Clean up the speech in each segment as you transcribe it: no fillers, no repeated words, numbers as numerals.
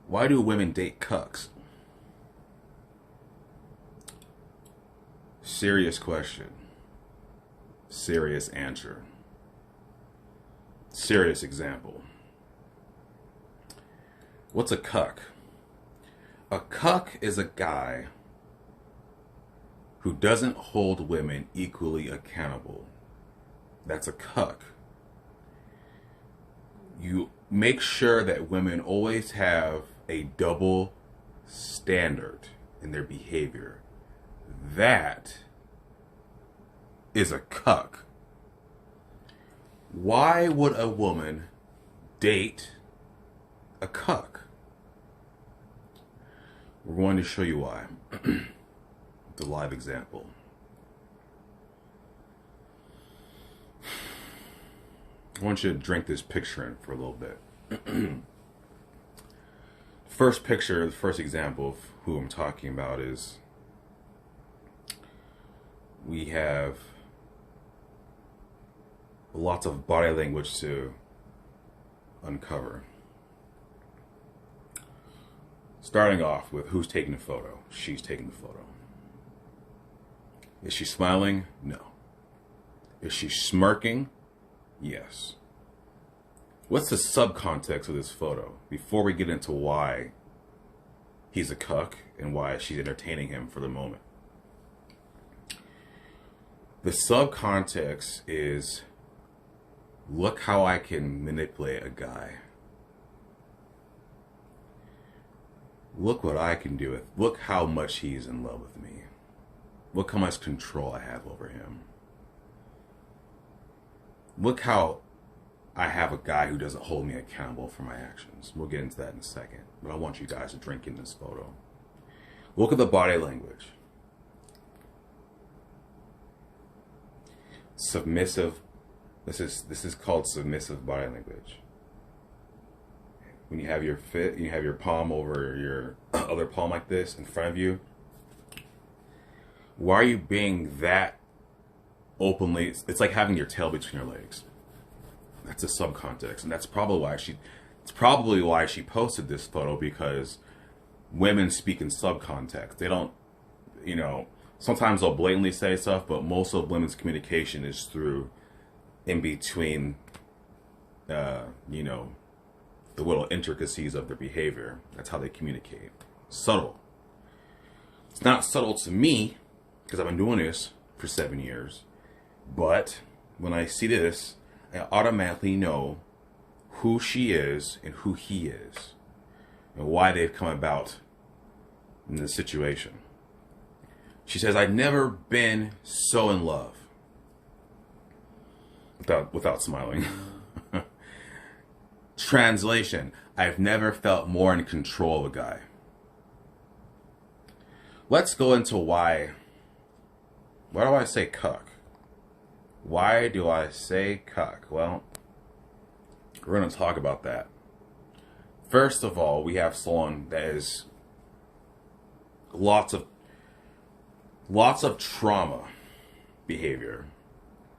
Why do women date cucks? Serious question. Serious answer. Serious example. What's a cuck? A cuck is a guy who doesn't hold women equally accountable. That's a cuck. You make sure that women always have a double standard in their behavior. That is a cuck. Why would a woman date a cuck? We're going to show you why. The live example. I want you to drink this picture in for a little bit. First picture, the first example of who I'm talking about is we have lots of body language to uncover. Starting off with who's taking the photo. She's taking the photo. Is she smiling? No. Is she smirking? Yes. What's the subcontext of this photo before we get into why he's a cuck and why she's entertaining him for the moment? The subcontext is, look how I can manipulate a guy. Look what I can do with. Look how much he's in love with me. Look how much control I have over him. Look how I have a guy who doesn't hold me accountable for my actions. We'll get into that in a second. But I want you guys to drink in this photo. Look at the body language. Submissive. This is called submissive body language. When you have your palm over your other palm like this in front of you. Why are you being that openly? It's like having your tail between your legs. That's a subcontext, and that's probably why she posted this photo, because women speak in subcontext. They don't, sometimes they'll blatantly say stuff, but most of women's communication is through in between, the little intricacies of their behavior. That's how they communicate. Subtle. It's not subtle to me, because I've been doing this for 7 years. But when I see this, I automatically know who she is and who he is, and why they've come about in this situation. She says, I've never been so in love. Without smiling. Translation, I've never felt more in control of a guy. Let's go into why. Why do I say cuck? Why do I say cuck? Well, we're going to talk about that. First of all, we have someone that is lots of trauma behavior,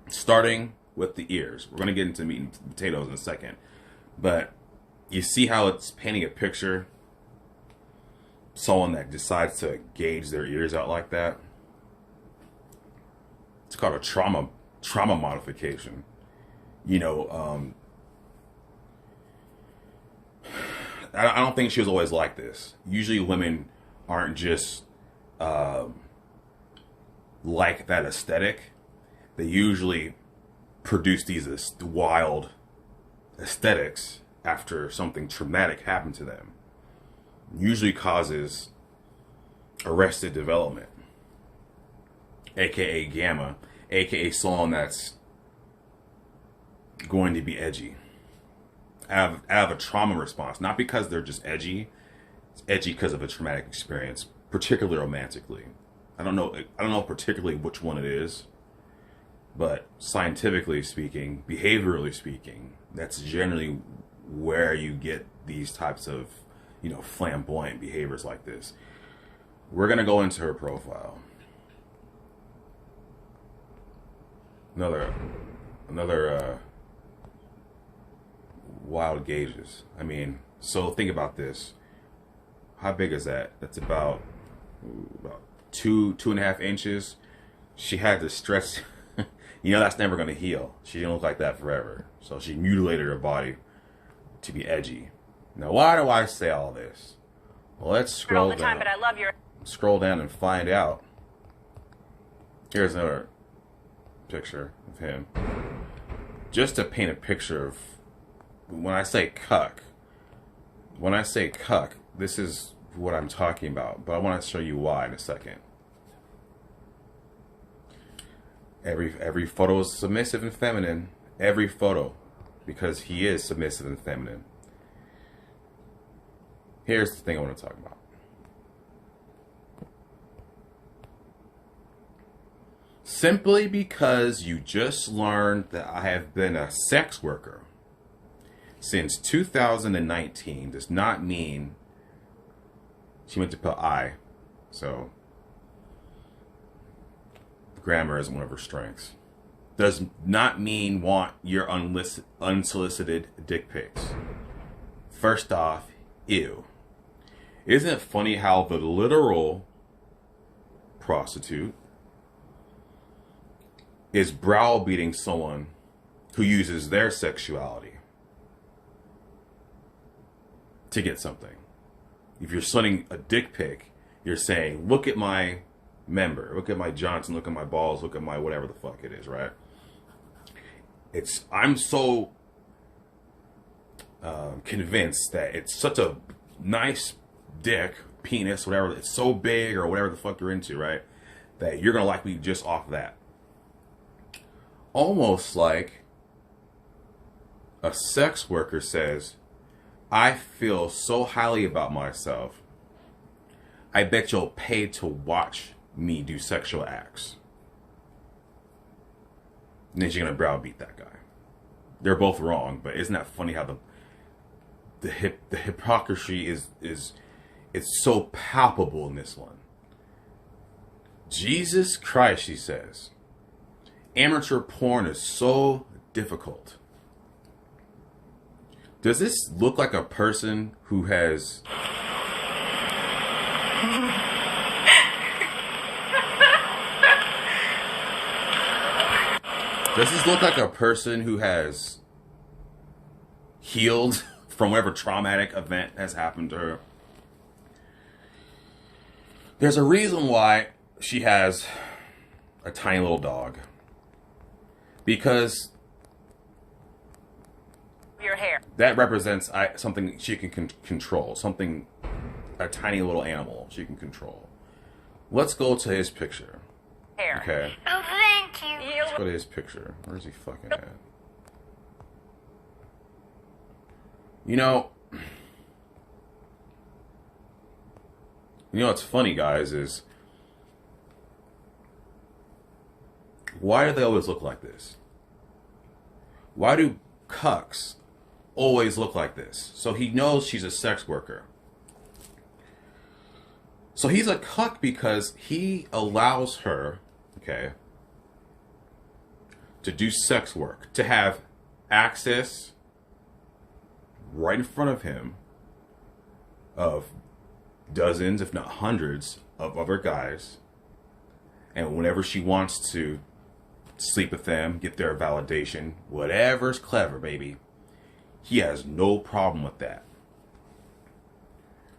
starting with the ears. We're going to get into meat and potatoes in a second. But you see how it's painting a picture? Someone that decides to gauge their ears out like that. It's called a trauma modification. I don't think she was always like this. Usually women aren't just like that aesthetic. They usually produce these wild aesthetics after something traumatic happened to them. Usually causes arrested development, aka gamma, aka someone that's going to be edgy out of a trauma response. Not because they're just edgy. It's edgy because of a traumatic experience, particularly romantically. I don't know particularly which one it is, but scientifically speaking, behaviorally speaking, that's generally where you get these types of, flamboyant behaviors like this. We're going to go into her profile. Another wild gauges. So think about this. how big is that? That's about 2.5 inches. She had to stretch. You know, that's never going to heal. She didn't look like that forever. So she mutilated her body to be edgy. Now, why do I say all this? Well, let's scroll down. But I love your... Scroll down and find out. Here's another picture of him. Just to paint a picture of when I say cuck. When I say cuck, this is what I'm talking about. But I want to show you why in a second. Every photo is submissive and feminine. Every photo. Because he is submissive and feminine. Here's the thing I want to talk about. Simply because you just learned that I have been a sex worker since 2019 does not mean she meant to put I. So grammar isn't one of her strengths. Does not mean want your unsolicited dick pics. First off, ew. Isn't it funny how the literal prostitute is browbeating someone who uses their sexuality to get something? If you're sending a dick pic, you're saying, look at my member, look at my Johnson, look at my balls, look at my whatever the fuck it is, right? I'm so convinced that it's such a nice dick, penis, whatever, it's so big or whatever the fuck you're into, right? That you're gonna like me just off that. Almost like a sex worker says, I feel so highly about myself, I bet you'll pay to watch me do sexual acts. And then she's gonna browbeat that guy. They're both wrong, but isn't that funny how the hypocrisy is it's so palpable in this one. Jesus Christ, she says. Amateur porn is so difficult. Does this look like a person who has... Does this look like a person who has healed from whatever traumatic event has happened to her? There's a reason why she has a tiny little dog. Because your hair. That represents something she can control. Something, a tiny little animal she can control. Let's go to his picture. Hair. Okay. Oh, thank you. Let's go to his picture. Where's he fucking at? You know what's funny, guys, is why do they always look like this? Why do cucks always look like this? So he knows she's a sex worker. So he's a cuck because he allows her, okay, to do sex work, to have access right in front of him of dozens, if not hundreds, of other guys. And whenever she wants to sleep with them, get their validation, whatever's clever, baby, he has no problem with that.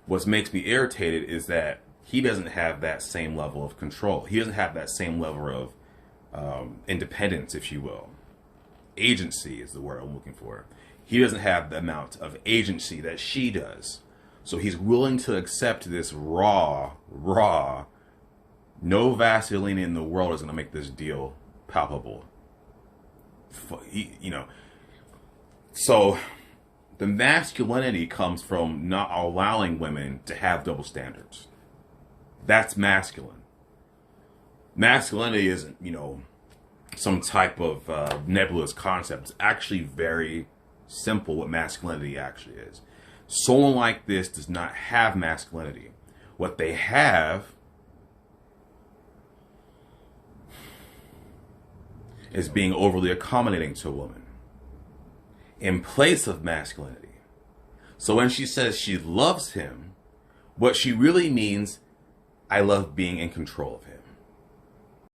What makes me irritated is that he doesn't have that same level of control. He doesn't have that same level of independence, if you will. Agency is the word I'm looking for. He doesn't have the amount of agency that she does. So he's willing to accept this raw, no Vaseline in the world is going to make this deal palpable. You know. So the masculinity comes from not allowing women to have double standards. That's masculine. Masculinity isn't, you know, some type of nebulous concept. It's actually very simple what masculinity actually is. Someone like this does not have masculinity. What they have is being overly accommodating to a woman in place of masculinity. So when she says she loves him, What she really means, I love being in control of him.